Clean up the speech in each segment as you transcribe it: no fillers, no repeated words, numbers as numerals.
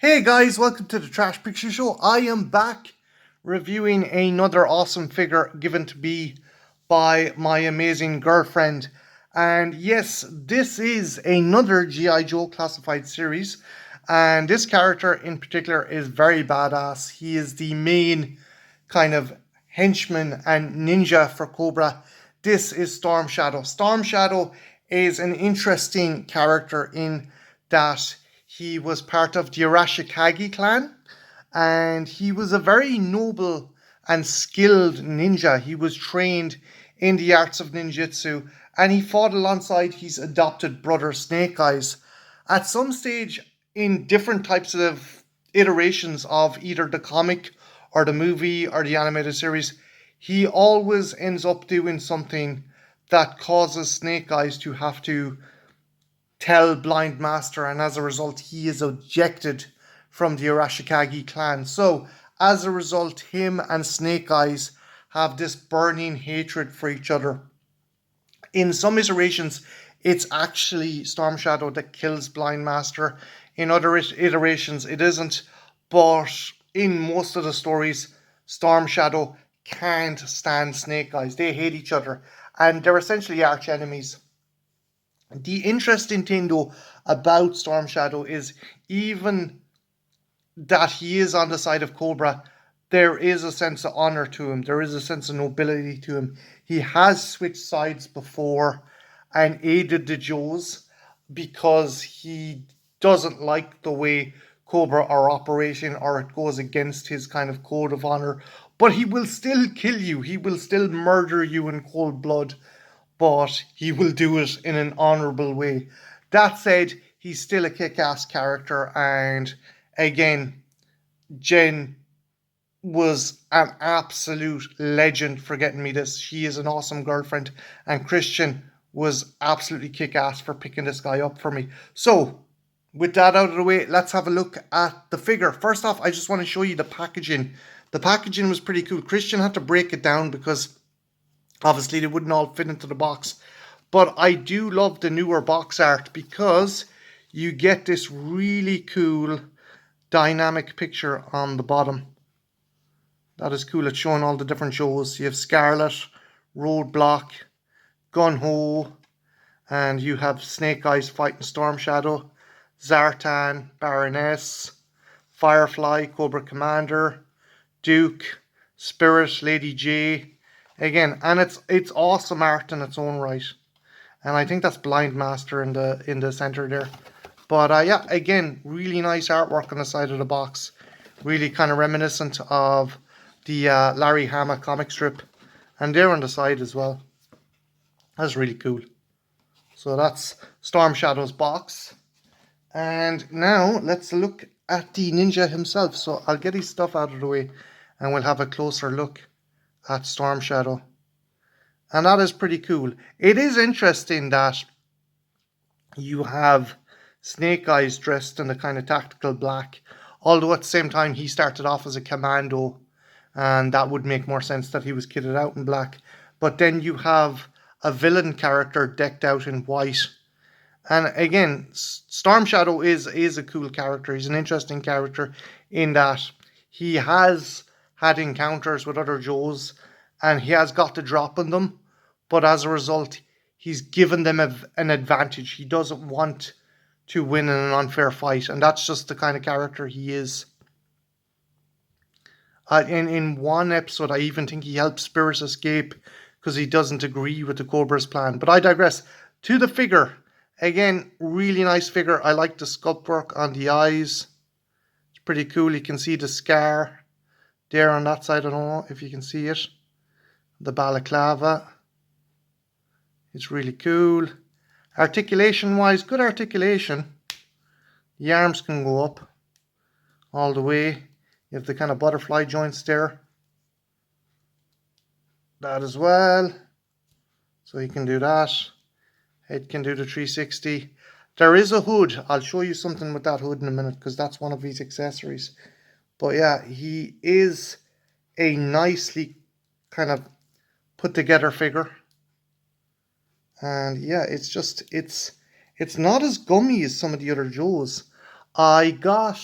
Hey guys, welcome to the Trash Picture Show. I am back reviewing another awesome figure given to me by my amazing girlfriend. And yes, this is another G.I. Joe classified series. And this character in particular is very badass. He is the main kind of henchman and ninja for Cobra. This is Storm Shadow. Storm Shadow is an interesting character in that he was part of the Arashikage clan, and he was a very noble and skilled ninja. He was trained in the arts of ninjutsu, and he fought alongside his adopted brother Snake Eyes. At some stage in different types of iterations of either the comic or the movie or the animated series, he always ends up doing something that causes Snake Eyes to have to tell Blind Master, and as a result, he is ejected from the Arashikage clan. So, as a result, him and Snake Eyes have this burning hatred for each other. In some iterations, it's actually Storm Shadow that kills Blind Master. In other iterations, it isn't. But in most of the stories, Storm Shadow can't stand Snake Eyes. They hate each other, and they're essentially arch enemies. The interesting thing, though, about Storm Shadow is even that he is on the side of Cobra, there is a sense of honor to him. There is a sense of nobility to him. He has switched sides before and aided the Joes because he doesn't like the way Cobra are operating, or it goes against his kind of code of honor. But he will still kill you. He will still murder you in cold blood, but he will do it in an honorable way. That said, he's still a kick-ass character, and again, Jen was an absolute legend for getting me this. She is an awesome girlfriend, and Christian was absolutely kick-ass for picking this guy up for me. So, with that out of the way, let's have a look at the figure. First off, I just want to show you the packaging. The packaging was pretty cool. Christian had to break it down because obviously they wouldn't all fit into the box. But I do love the newer box art because you get this really cool dynamic picture on the bottom. That is cool. It's showing all the different shows. You have Scarlet, Roadblock, Gun Ho, and you have Snake Eyes fighting Storm Shadow, Zartan, Baroness, Firefly, Cobra Commander, Duke, Spirit, Lady J. Again, and it's awesome art in its own right. And I think that's Blind Master in the center there. But yeah, again, really nice artwork on the side of the box. Really kind of reminiscent of the Larry Hama comic strip. And there on the side as well. That's really cool. So that's Storm Shadow's box. And now let's look at the ninja himself. So I'll get his stuff out of the way and we'll have a closer look at Storm Shadow. And that is pretty cool. It is interesting that you have Snake Eyes dressed in a kind of tactical black, although at the same time he started off as a commando, and that would make more sense that he was kitted out in black. But then you have a villain character decked out in white. And again, Storm Shadow is a cool character. He's an interesting character in that he has had encounters with other Joes and he has got the drop on them. But as a result, he's given them an advantage. He doesn't want to win in an unfair fight. And that's just the kind of character he is. In one episode, I even think he helped Spirit escape because he doesn't agree with the Cobra's plan. But I digress. To the figure. Again, really nice figure. I like the sculpt work on the eyes. It's pretty cool. You can see the scar there on that side. I don't know if you can see it. The balaclava. It's really cool. Articulation wise, good articulation. The arms can go up all the way. You have the kind of butterfly joints there. That as well. So you can do that. Head can do the 360. There is a hood. I'll show you something with that hood in a minute because that's one of his accessories. But yeah, he is a nicely kind of put together figure. And yeah, it's not as gummy as some of the other Joes. I got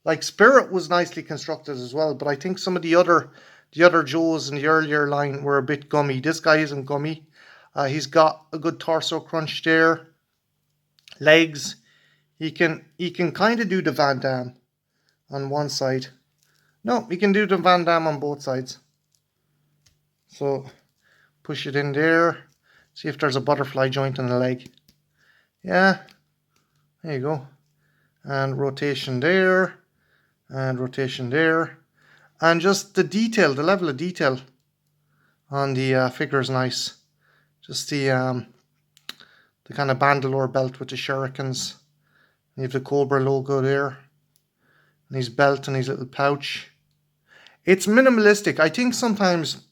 Like Spirit was nicely constructed as well, but I think some of the other Joes in the earlier line were a bit gummy. This guy isn't gummy. He's got a good torso crunch there. Legs. He can kind of do the Van Damme on one side. No, he can do the Van Damme on both sides. So push it in there. See if there's a butterfly joint in the leg. Yeah, there you go. And rotation there, and rotation there. And just the detail, the level of detail on the figure is nice. Just the kind of bandolier belt with the shurikens. You have the Cobra logo there. And his belt and his little pouch. It's minimalistic. I think sometimes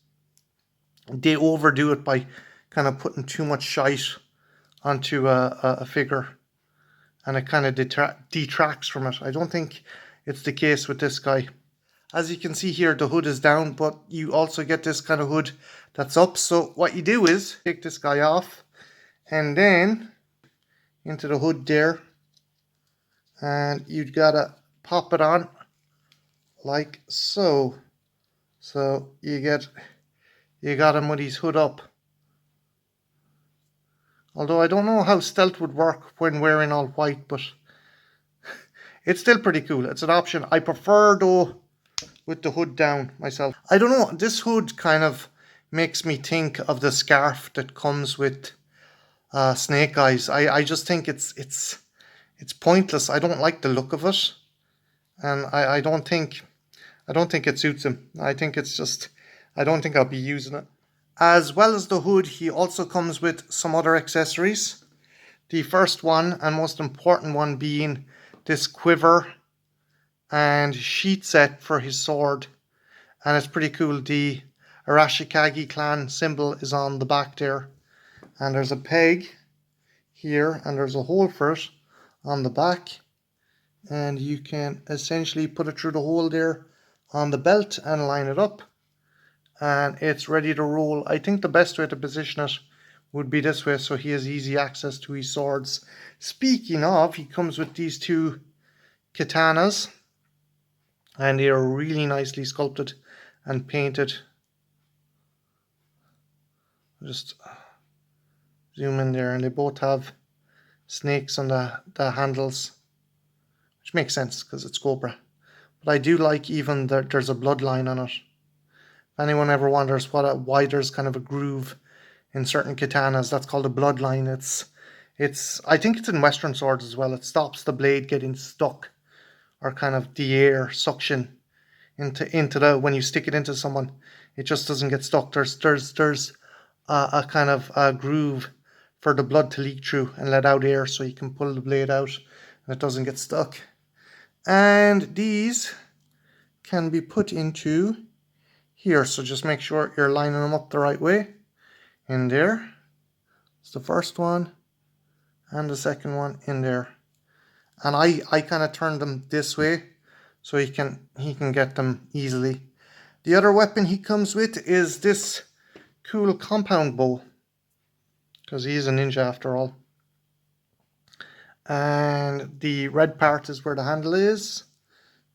they overdo it by kind of putting too much shite onto a figure. And it kind of detracts from it. I don't think it's the case with this guy. As you can see here, the hood is down, but you also get this kind of hood that's up. So what you do is take this guy off and then into the hood there. And you've got to pop it on like so. So you got him with his hood up. Although I don't know how stealth would work when wearing all white, but it's still pretty cool. It's an option. I prefer though with the hood down myself. I don't know, this hood kind of makes me think of the scarf that comes with Snake Eyes. I just think it's pointless. I don't like the look of it, and I don't think it suits him. I think it's just, I don't think I'll be using it. As well as the hood, he also comes with some other accessories. The first one and most important one being this quiver and sheath set for his sword. And it's pretty cool. The Arashikage clan symbol is on the back there. And there's a peg here and there's a hole for it on the back. And you can essentially put it through the hole there on the belt and line it up. And it's ready to roll. I think the best way to position it would be this way, so he has easy access to his swords. Speaking of, he comes with these two katanas, and they are really nicely sculpted and painted. Just zoom in there, and they both have snakes on the handles, which makes sense because it's Cobra. But I do like even that there's a bloodline on it. If anyone ever wonders why there's kind of a groove in certain katanas, that's called a bloodline. It's I think it's in Western swords as well. It stops the blade getting stuck, or kind of the air suction into the, when you stick it into someone, it just doesn't get stuck. There's a kind of a groove for the blood to leak through and let out air, so you can pull the blade out and it doesn't get stuck. And these can be put into here, so just make sure you're lining them up the right way. In there, it's the first one, and the second one in there. And I kind of turned them this way so he can get them easily. The other weapon he comes with is this cool compound bow, because he's a ninja after all. And the red part is where the handle is.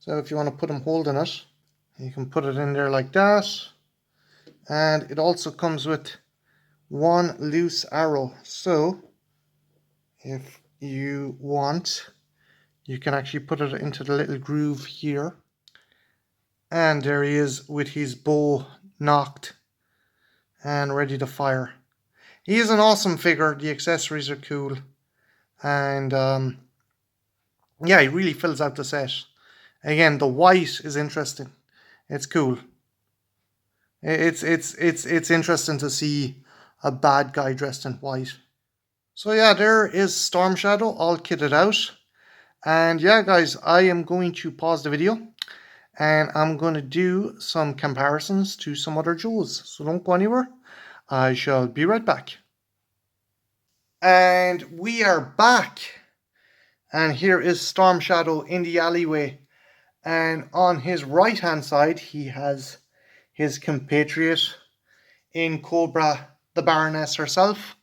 So if you want to put him holding it, you can put it in there like that. And it also comes with one loose arrow. So if you want, you can actually put it into the little groove here. And there he is with his bow knocked and ready to fire. He is an awesome figure. The accessories are cool. And yeah, he really fills out the set. Again, the white is interesting. It's cool. It's interesting to see a bad guy dressed in white. So yeah, there is Storm Shadow all kitted out. And yeah, guys, I am going to pause the video and I'm going to do some comparisons to some other Joes. So don't go anywhere. I shall be right back. And we are back. And here is Storm Shadow in the alleyway. And on his right hand side, he has his compatriot in Cobra, the Baroness herself.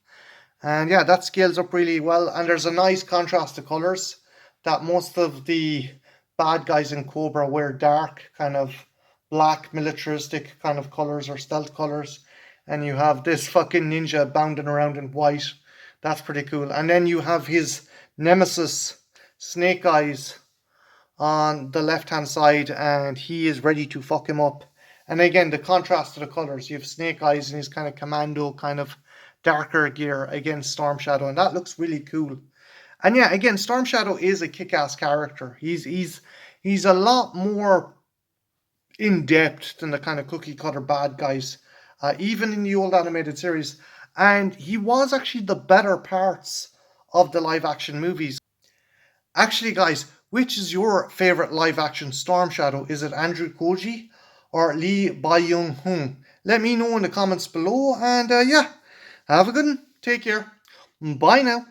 And yeah, that scales up really well. And there's a nice contrast of colours that most of the bad guys in Cobra wear dark, kind of black, militaristic kind of colors or stealth colors. And you have this fucking ninja bounding around in white. That's pretty cool. And then you have his nemesis, Snake Eyes, on the left hand side, and he is ready to fuck him up. And again, the contrast to the colors, you have Snake Eyes in his kind of commando, kind of darker gear against Storm Shadow, and that looks really cool. And yeah, again, Storm Shadow is a kick-ass character. He's a lot more in depth than the kind of cookie cutter bad guys, even in the old animated series. And he was actually the better parts of the live action movies. Actually, guys, which is your favorite live action Storm Shadow? Is it Andrew Koji or Lee Byung Hun? Let me know in the comments below. And yeah, have a good one. Take care. Bye now.